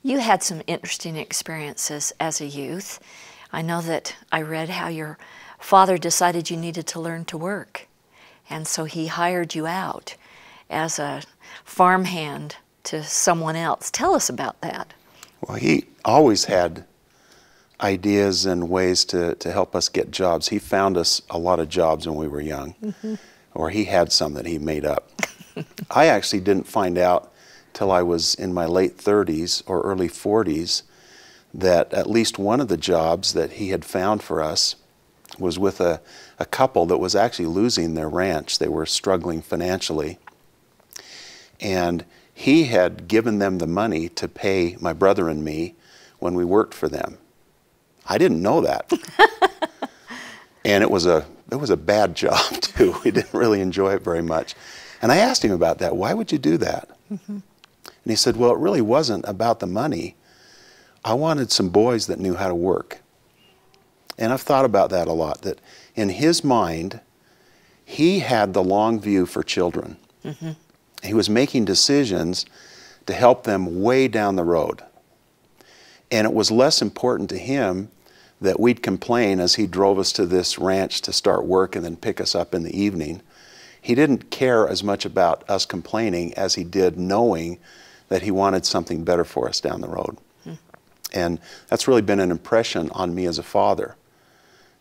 You had some interesting experiences as a youth. I know that I read how your father decided you needed to learn to work, and so he hired you out as a farmhand to someone else. Tell us about that. Well, he always had ideas and ways to help us get jobs. He found us a lot of jobs when we were young, or he had some that he made up. I actually didn't find out till I was in my late 30s or early 40s that at least one of the jobs that he had found for us was with a couple that was actually losing their ranch. They were struggling financially. And he had given them the money to pay my brother and me when we worked for them. I didn't know that. And it was a bad job too. We didn't really enjoy it very much. And I asked him about that. Why would you do that? And he said, well, it really wasn't about the money. I wanted some boys that knew how to work. And I've thought about that a lot, that in his mind, he had the long view for children. He was making decisions to help them way down the road. And it was less important to him that we'd complain as he drove us to this ranch to start work and then pick us up in the evening. He didn't care as much about us complaining as he did knowing that he wanted something better for us down the road. And that's really been an impression on me as a father,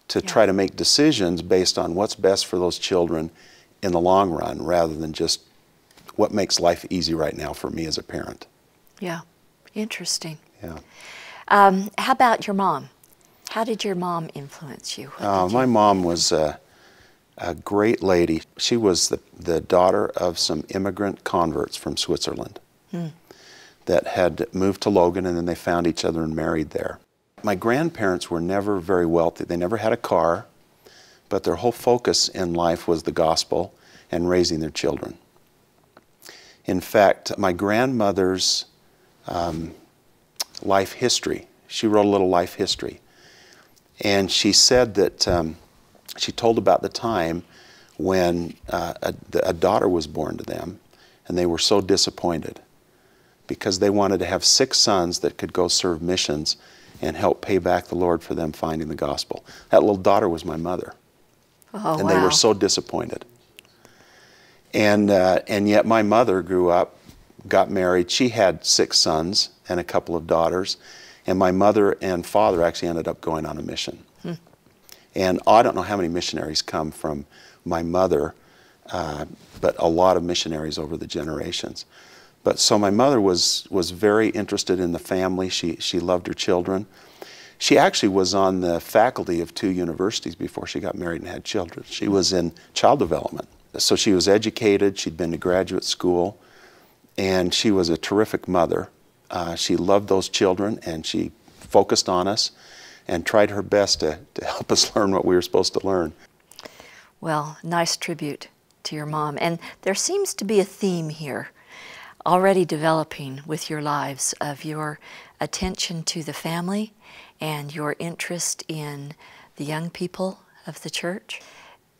to try to make decisions based on what's best for those children in the long run, rather than just what makes life easy right now for me as a parent. Yeah, interesting. Yeah. How about your mom? How did your mom influence you? My mom was a great lady. She was the daughter of some immigrant converts from Switzerland that had moved to Logan, and then they found each other and married there. My grandparents were never very wealthy. They never had a car, but their whole focus in life was the gospel and raising their children. In fact, my grandmother's life history, she wrote a little life history. And she said that she told about the time when a daughter was born to them, and they were so disappointed because they wanted to have 6 sons that could go serve missions and help pay back the Lord for them finding the gospel. That little daughter was my mother. Oh, and they were so disappointed. And yet my mother grew up, got married. She had 6 sons and a couple of daughters. And my mother and father actually ended up going on a mission. And I don't know how many missionaries come from my mother, but a lot of missionaries over the generations. But so my mother was very interested in the family. She loved her children. She actually was on the faculty of 2 universities before she got married and had children. She was in child development. So she was educated. She'd been to graduate school. And she was a terrific mother. She loved those children, and she focused on us and tried her best to help us learn what we were supposed to learn. Well, nice tribute to your mom. And there seems to be a theme here already developing with your lives of your attention to the family and your interest in the young people of the church.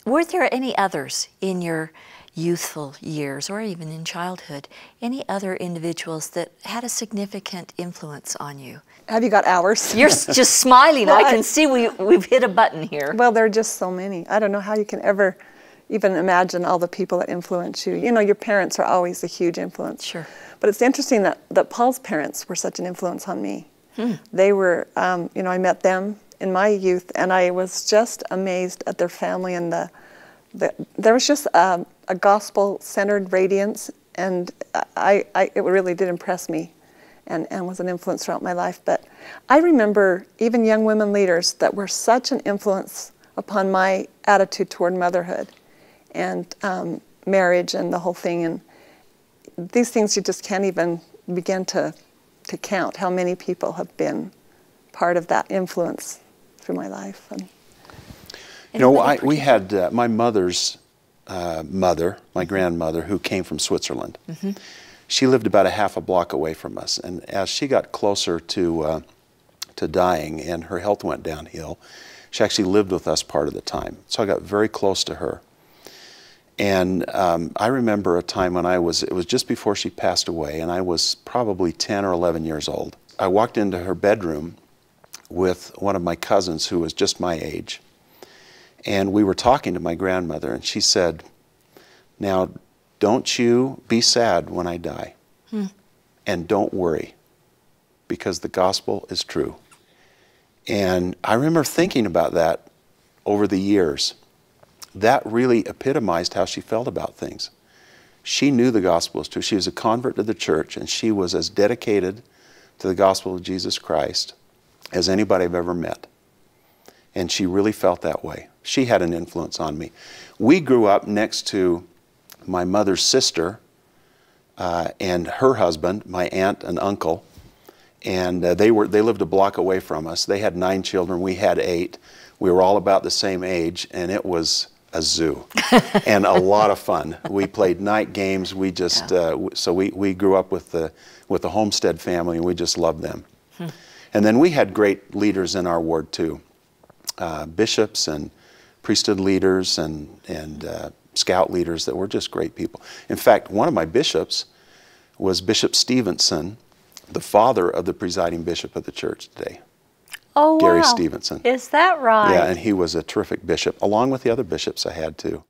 Were there any others in your youthful years, or even in childhood, any other individuals that had a significant influence on you? Have you got hours? You're just smiling. I can see we've hit a button here. Well, there are just so many. I don't know how you can ever even imagine all the people that influence you. You know, your parents are always a huge influence. Sure. But it's interesting that Paul's parents were such an influence on me. They were, you know, I met them in my youth, and I was just amazed at their family, and there was just a gospel-centered radiance, and it really did impress me and was an influence throughout my life. But I remember even young women leaders that were such an influence upon my attitude toward motherhood and marriage and the whole thing. And these things you just can't even begin to count how many people have been part of that influence through my life. And you know, we had my mother's mother, my grandmother, who came from Switzerland. She lived about a half a block away from us, and as she got closer to dying and her health went downhill, she actually lived with us part of the time. So I got very close to her. And I remember a time when it was just before she passed away, and I was probably 10 or 11 years old. I walked into her bedroom with one of my cousins who was just my age, and we were talking to my grandmother, and she said, "Now, don't you be sad when I die, and don't worry, because the gospel is true." And I remember thinking about that over the years. That really epitomized how she felt about things. She knew the gospel was true. She was a convert to the church, and she was as dedicated to the gospel of Jesus Christ as anybody I've ever met. And she really felt that way. She had an influence on me. We grew up next to my mother's sister and her husband, my aunt and uncle, and they lived a block away from us. They had 9 children. We had 8. We were all about the same age, and it was a zoo and a lot of fun. We played night games. We just so we grew up with the Homestead family, and we just loved them. And then we had great leaders in our ward too, bishops and priesthood leaders and scout leaders that were just great people. In fact, one of my bishops was Bishop Stevenson, the father of the presiding bishop of the church today. Oh, Gary wow. Stevenson. Is that right? Yeah, and he was a terrific bishop, along with the other bishops I had too.